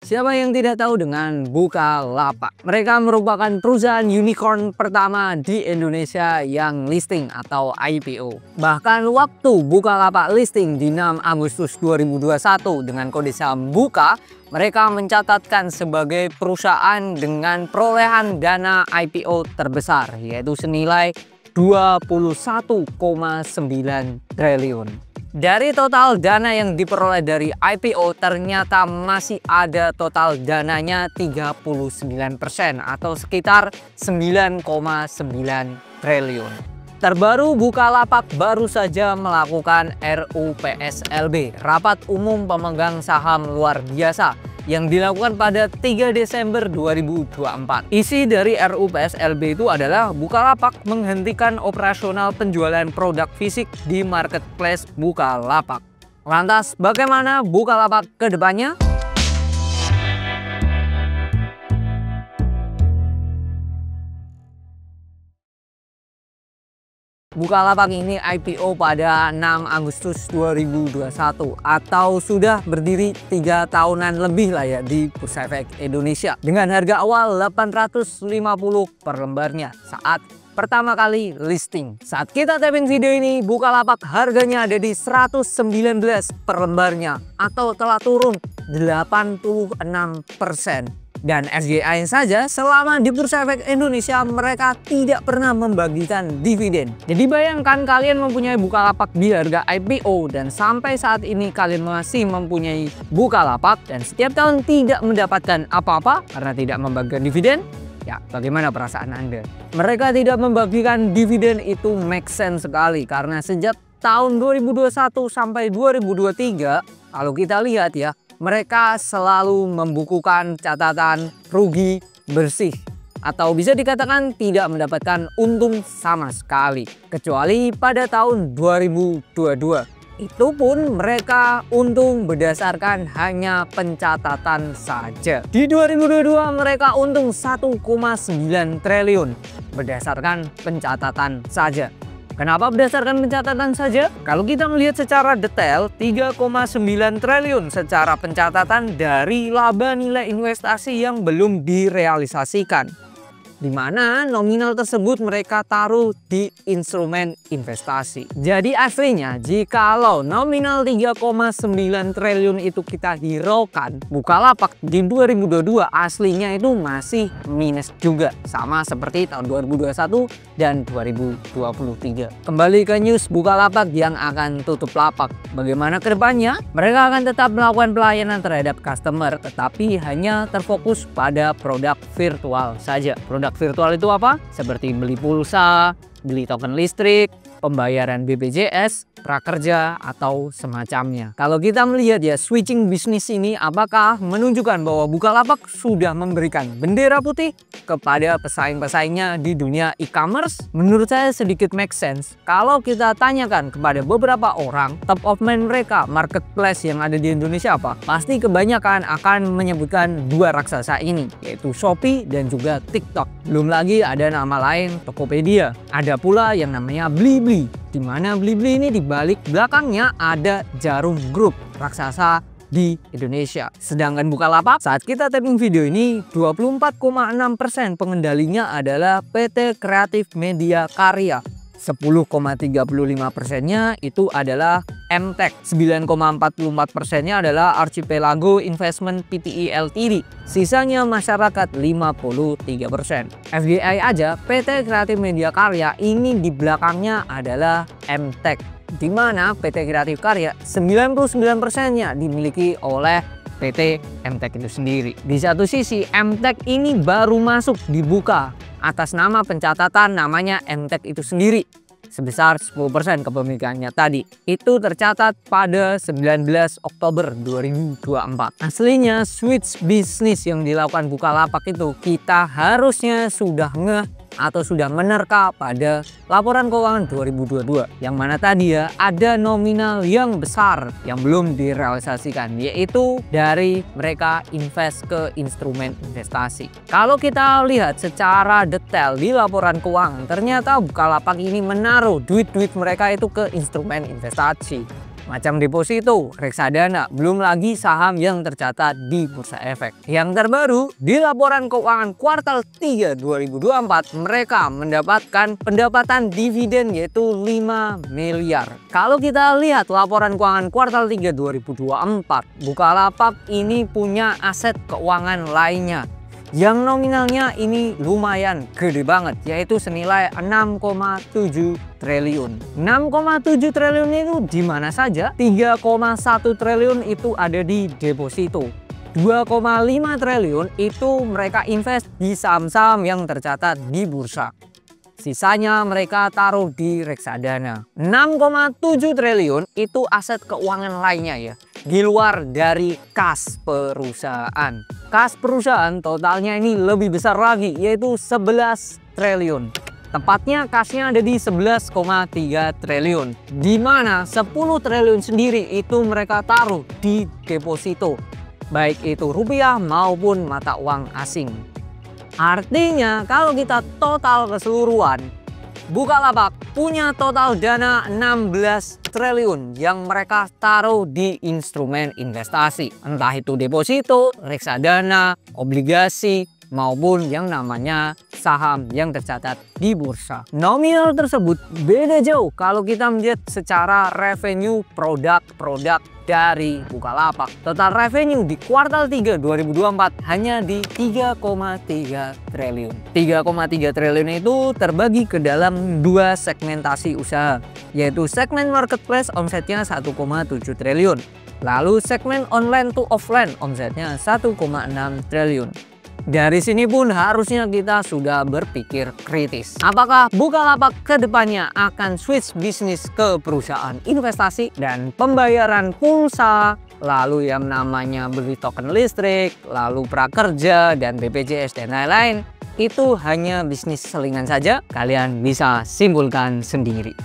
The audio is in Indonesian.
Siapa yang tidak tahu dengan Bukalapak? Mereka merupakan perusahaan unicorn pertama di Indonesia yang listing atau IPO. Bahkan waktu Bukalapak listing di 6 Agustus 2021 dengan kode saham BUKA, mereka mencatatkan sebagai perusahaan dengan perolehan dana IPO terbesar, yaitu senilai 21,9 triliun. Dari total dana yang diperoleh dari IPO, ternyata masih ada total dananya 39% atau sekitar 9,9 triliun. Terbaru, Bukalapak baru saja melakukan RUPSLB, Rapat Umum Pemegang Saham Luar Biasa, yang dilakukan pada 3 Desember 2024. Isi dari RUPSLB itu adalah Bukalapak menghentikan operasional penjualan produk fisik di marketplace Bukalapak. Lantas, bagaimana Bukalapak ke depannya? Bukalapak ini IPO pada 6 Agustus 2021 atau sudah berdiri 3 tahunan lebih lah ya di Bursa Efek Indonesia dengan harga awal 850 per lembarnya saat pertama kali listing. Saat kita taping video ini, Bukalapak harganya ada di 119 per lembarnya atau telah turun 86%. Dan SJI saja selama di Bursa Efek Indonesia mereka tidak pernah membagikan dividen. Jadi bayangkan kalian mempunyai Bukalapak di harga IPO dan sampai saat ini kalian masih mempunyai Bukalapak dan setiap tahun tidak mendapatkan apa-apa karena tidak membagikan dividen. Ya, bagaimana perasaan Anda? Mereka tidak membagikan dividen itu make sense sekali karena sejak tahun 2021 sampai 2023 kalau kita lihat ya, mereka selalu membukukan catatan rugi bersih atau bisa dikatakan tidak mendapatkan untung sama sekali kecuali pada tahun 2022. Itu pun mereka untung berdasarkan hanya pencatatan saja. Di 2022 mereka untung 1,9 triliun berdasarkan pencatatan saja. Kenapa berdasarkan pencatatan saja? Kalau kita melihat secara detail, 3,9 triliun secara pencatatan dari laba nilai investasi yang belum direalisasikan. Di mana nominal tersebut mereka taruh di instrumen investasi. Jadi aslinya jikalau nominal 3,9 triliun itu kita hiraukan, Bukalapak di 2022 aslinya itu masih minus juga. Sama seperti tahun 2021 dan 2023. Kembali ke news Bukalapak yang akan tutup lapak. Bagaimana ke depannya? Mereka akan tetap melakukan pelayanan terhadap customer tetapi hanya terfokus pada produk virtual saja. Produk virtual itu apa? Seperti beli pulsa, beli token listrik, pembayaran BPJS, prakerja, atau semacamnya. Kalau kita melihat ya switching bisnis ini apakah menunjukkan bahwa Bukalapak sudah memberikan bendera putih kepada pesaing-pesaingnya di dunia e-commerce? Menurut saya sedikit make sense. Kalau kita tanyakan kepada beberapa orang, top of mind mereka marketplace yang ada di Indonesia apa? Pasti kebanyakan akan menyebutkan dua raksasa ini, yaitu Shopee dan juga TikTok. Belum lagi ada nama lain Tokopedia. Ada pula yang namanya Blibli, di mana Blibli ini di balik belakangnya ada Jarum Group, raksasa di Indonesia. Sedangkan Bukalapak saat kita taping video ini 24,6% pengendalinya adalah PT Kreatif Media Karya. 10,35%-nya itu adalah MTech, 9,44%-nya adalah Archipelago Investment Pte Ltd, sisanya masyarakat 53%. FYI aja, PT Kreatif Media Karya ini di belakangnya adalah MTech, di mana PT Kreatif Karya 99%-nya dimiliki oleh PT MTech itu sendiri. Di satu sisi MTech ini baru masuk dibuka atas nama pencatatan namanya MTech itu sendiri sebesar 10% kepemilikannya tadi. Itu tercatat pada 19 Oktober 2024. Aslinya switch bisnis yang dilakukan Bukalapak itu kita harusnya sudah atau sudah menerka pada laporan keuangan 2022 yang mana tadi ya ada nominal yang besar yang belum direalisasikan, yaitu dari mereka invest ke instrumen investasi. Kalau kita lihat secara detail di laporan keuangan, ternyata Bukalapak ini menaruh duit-duit mereka itu ke instrumen investasi. macam deposito, reksadana, belum lagi saham yang tercatat di Bursa Efek. Yang terbaru, di laporan keuangan kuartal 3 2024, mereka mendapatkan pendapatan dividen yaitu 5 miliar. Kalau kita lihat laporan keuangan kuartal 3 2024, Bukalapak ini punya aset keuangan lainnya yang nominalnya ini lumayan gede banget, yaitu senilai 6,7 triliun. 6,7 triliun itu di mana saja? 3,1 triliun itu ada di deposito. 2,5 triliun itu mereka invest di saham-saham yang tercatat di bursa. Sisanya mereka taruh di reksadana. 6,7 triliun itu aset keuangan lainnya ya, di luar dari kas perusahaan. Kas perusahaan totalnya ini lebih besar lagi, yaitu 11 triliun. Tepatnya kasnya ada di 11,3 triliun. Di mana 10 triliun sendiri itu mereka taruh di deposito, baik itu rupiah maupun mata uang asing. Artinya kalau kita total keseluruhan, Bukalapak punya total dana 16 triliun yang mereka taruh di instrumen investasi. Entah itu deposito, reksadana, obligasi, maupun yang namanya saham yang tercatat di bursa. Nominal tersebut beda jauh kalau kita melihat secara revenue produk-produk dari Bukalapak. Total revenue di kuartal 3 2024 hanya di 3,3 triliun. 3,3 triliun itu terbagi ke dalam dua segmentasi usaha, yaitu segmen marketplace omsetnya 1,7 triliun. Lalu segmen online to offline omsetnya 1,6 triliun. Dari sini pun harusnya kita sudah berpikir kritis. Apakah Bukalapak kedepannya akan switch bisnis ke perusahaan investasi dan pembayaran pulsa, lalu yang namanya beli token listrik, lalu prakerja dan BPJS dan lain-lain? Itu hanya bisnis selingan saja, kalian bisa simpulkan sendiri.